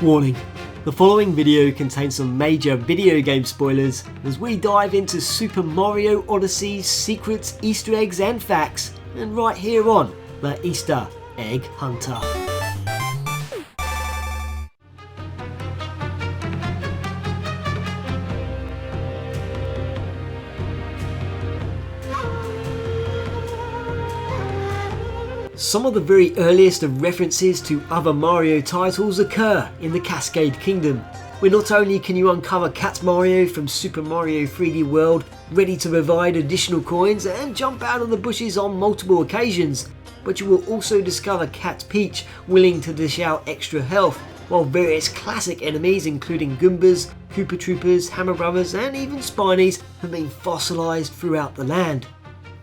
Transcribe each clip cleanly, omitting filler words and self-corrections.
Warning, the following video contains some major video game spoilers as we dive into Super Mario Odyssey's secrets, Easter eggs and facts, and right here on the Easter Egg Hunter. Some of the very earliest of references to other Mario titles occur in the Cascade Kingdom, where not only can you uncover Cat Mario from Super Mario 3D World, ready to provide additional coins and jump out of the bushes on multiple occasions, but you will also discover Cat Peach willing to dish out extra health, while various classic enemies including Goombas, Koopa Troopers, Hammer Brothers and even Spinies have been fossilised throughout the land.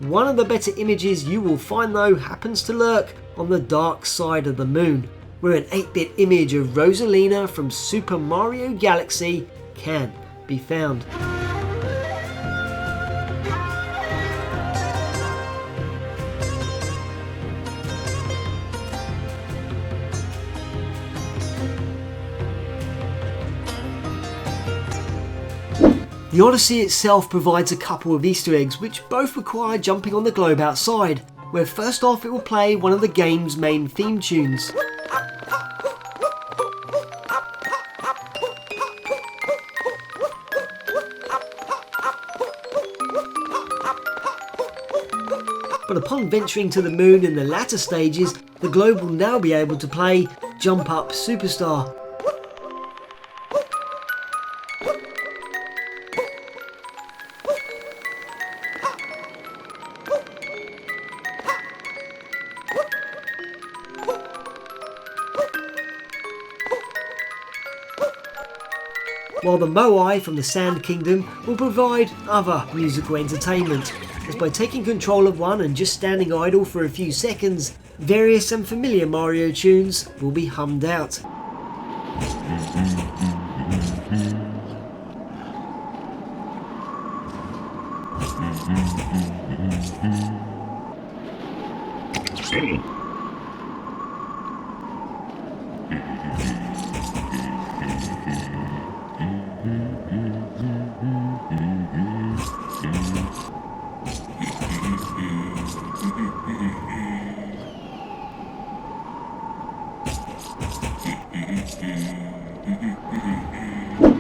One of the better images you will find though happens to lurk on the dark side of the moon, where an 8-bit image of Rosalina from Super Mario Galaxy can be found. The Odyssey itself provides a couple of Easter eggs which both require jumping on the globe outside, where first off it will play one of the game's main theme tunes. But upon venturing to the moon in the latter stages, the globe will now be able to play Jump Up Superstar. While the Moai from the Sand Kingdom will provide other musical entertainment, as by taking control of one and just standing idle for a few seconds, various and familiar Mario tunes will be hummed out.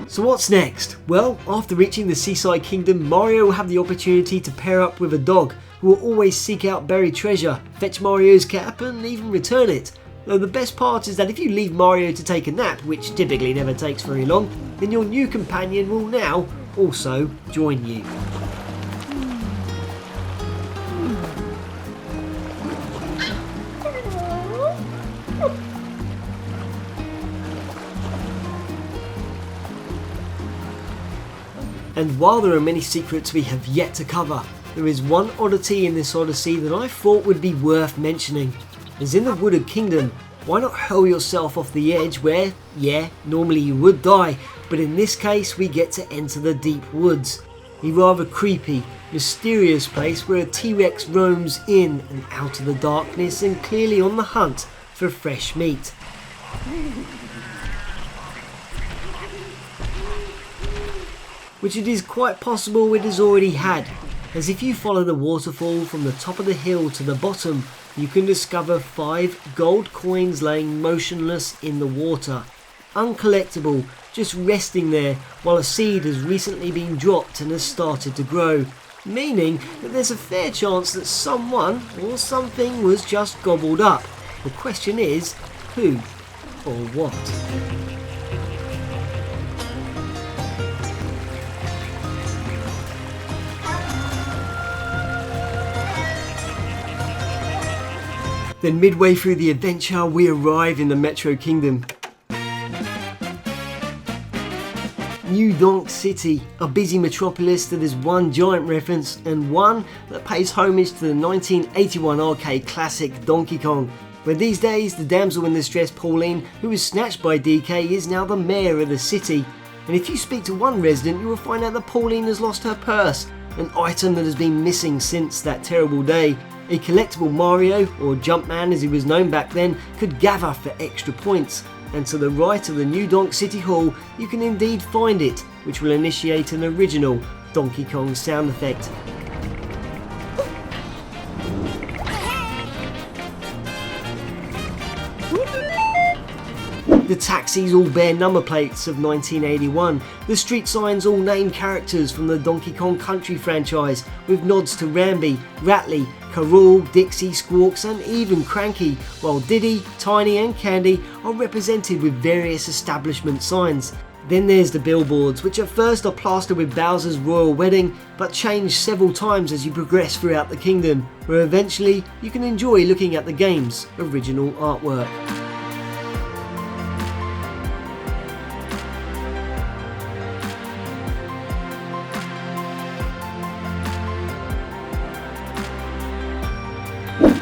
So what's next? Well, after reaching the Seaside Kingdom, Mario will have the opportunity to pair up with a dog who will always seek out buried treasure, fetch Mario's cap and even return it. Though the best part is that if you leave Mario to take a nap, which typically never takes very long, then your new companion will now also join you. And while there are many secrets we have yet to cover, there is one oddity in this Odyssey that I thought would be worth mentioning. As in the Wooded Kingdom, why not hurl yourself off the edge where, yeah, normally you would die, but in this case we get to enter the deep woods. A rather creepy, mysterious place where a T-Rex roams in and out of the darkness and clearly on the hunt for fresh meat. Which it is quite possible it has already had, as if you follow the waterfall from the top of the hill to the bottom, you can discover 5 gold coins laying motionless in the water, uncollectible, just resting there while a seed has recently been dropped and has started to grow, meaning that there's a fair chance that someone or something was just gobbled up. The question is, who or what? Then midway through the adventure we arrive in the Metro Kingdom. New Donk City, a busy metropolis that is one giant reference and one that pays homage to the 1981 arcade classic Donkey Kong, where these days the damsel in distress Pauline, who was snatched by DK, is now the mayor of the city. And if you speak to one resident you will find out that Pauline has lost her purse, an item that has been missing since that terrible day. A collectible Mario, or Jumpman as he was known back then, could gather for extra points, and to the right of the New Donk City Hall you can indeed find it, which will initiate an original Donkey Kong sound effect. The taxis all bear number plates of 1981, the street signs all name characters from the Donkey Kong Country franchise, with nods to Rambi, Rattly, Carol, Dixie, Squawks and even Cranky, while Diddy, Tiny and Candy are represented with various establishment signs. Then there's the billboards, which at first are plastered with Bowser's royal wedding, but change several times as you progress throughout the kingdom, where eventually you can enjoy looking at the game's original artwork.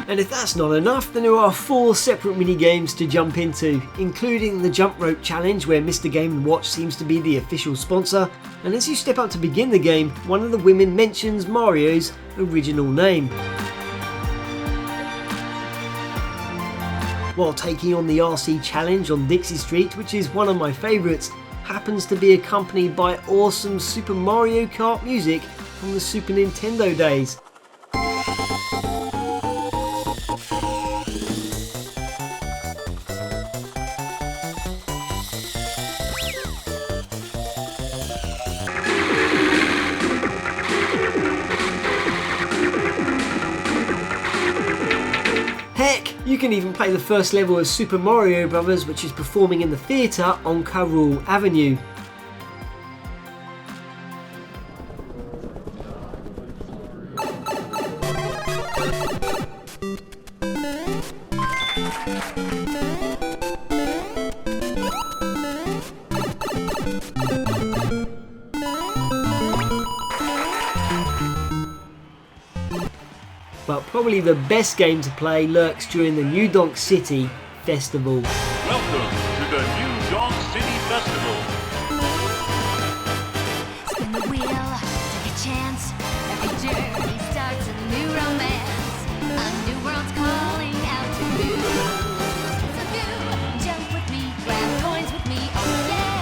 And if that's not enough, then there are 4 separate mini games to jump into, including the Jump Rope Challenge, where Mr. Game & Watch seems to be the official sponsor, and as you step up to begin the game, one of the women mentions Mario's original name. While taking on the RC Challenge on Dixie Street, which is one of my favourites, happens to be accompanied by awesome Super Mario Kart music from the Super Nintendo days. Heck, you can even play the first level of Super Mario Bros., which is performing in the theatre on Carol Avenue. But probably the best game to play lurks during the New Donk City Festival. Welcome to the New Donk City Festival. Spin the wheel, take a chance. Every journey starts a new romance. A new world's calling out to you. So do jump with me, grab coins with me, oh yeah.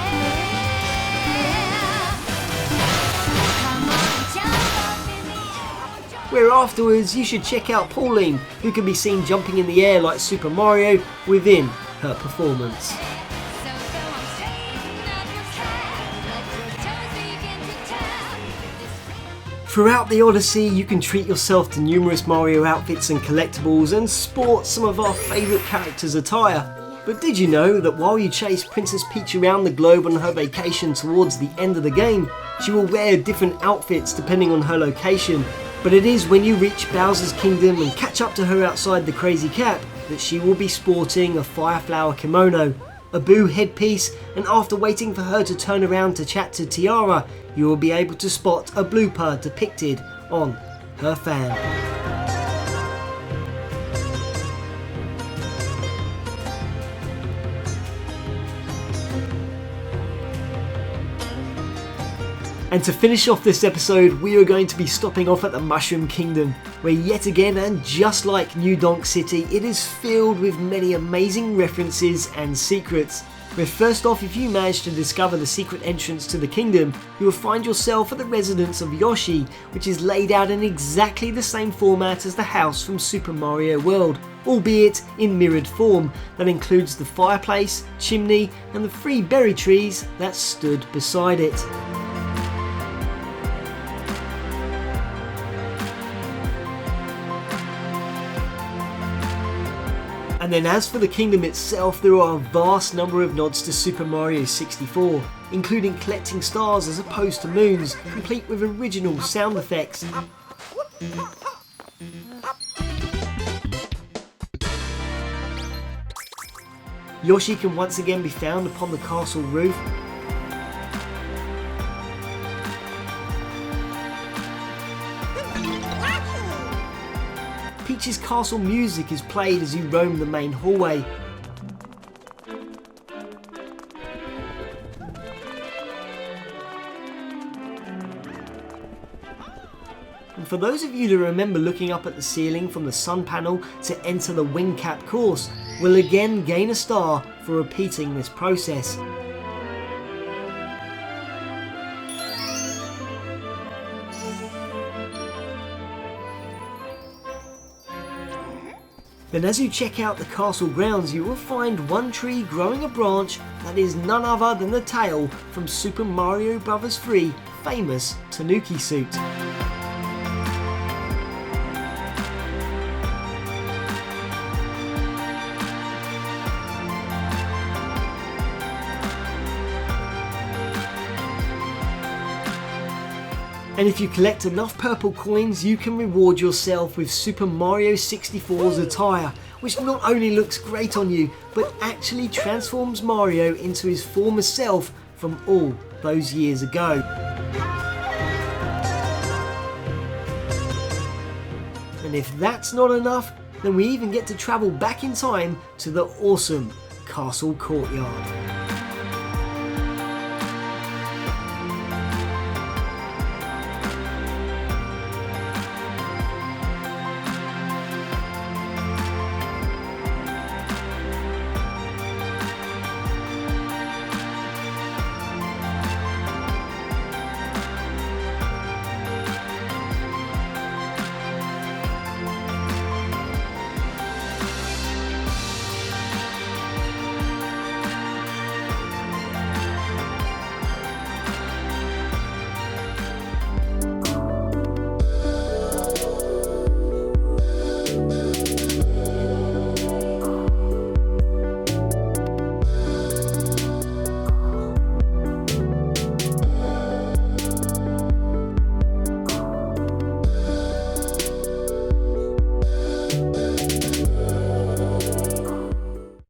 Come on, jump up in the air. Where afterwards you should check out Pauline, who can be seen jumping in the air like Super Mario within her performance. So go on, straighten up your stride. Let your toes begin to tap. Throughout the Odyssey you can treat yourself to numerous Mario outfits and collectibles and sport some of our favourite characters' attire. But did you know that while you chase Princess Peach around the globe on her vacation towards the end of the game, she will wear different outfits depending on her location? But it is when you reach Bowser's Kingdom and catch up to her outside the Crazy Cap that she will be sporting a Fireflower kimono, a Boo headpiece, and after waiting for her to turn around to chat to Tiara, you will be able to spot a blooper depicted on her fan. And to finish off this episode, we are going to be stopping off at the Mushroom Kingdom, where yet again, and just like New Donk City, it is filled with many amazing references and secrets. Where first off, if you manage to discover the secret entrance to the kingdom, you will find yourself at the residence of Yoshi, which is laid out in exactly the same format as the house from Super Mario World, albeit in mirrored form that includes the fireplace, chimney, and the 3 berry trees that stood beside it. And then as for the kingdom itself, there are a vast number of nods to Super Mario 64, including collecting stars as opposed to moons, complete with original sound effects. Yoshi can once again be found upon the castle roof. Peach's castle music is played as you roam the main hallway. And for those of you who remember looking up at the ceiling from the sun panel to enter the wing cap course, will again gain a star for repeating this process. Then as you check out the castle grounds, you will find one tree growing a branch that is none other than the tail from Super Mario Bros. 3 famous Tanuki suit. And if you collect enough purple coins, you can reward yourself with Super Mario 64's attire, which not only looks great on you, but actually transforms Mario into his former self from all those years ago. And if that's not enough, then we even get to travel back in time to the awesome castle courtyard.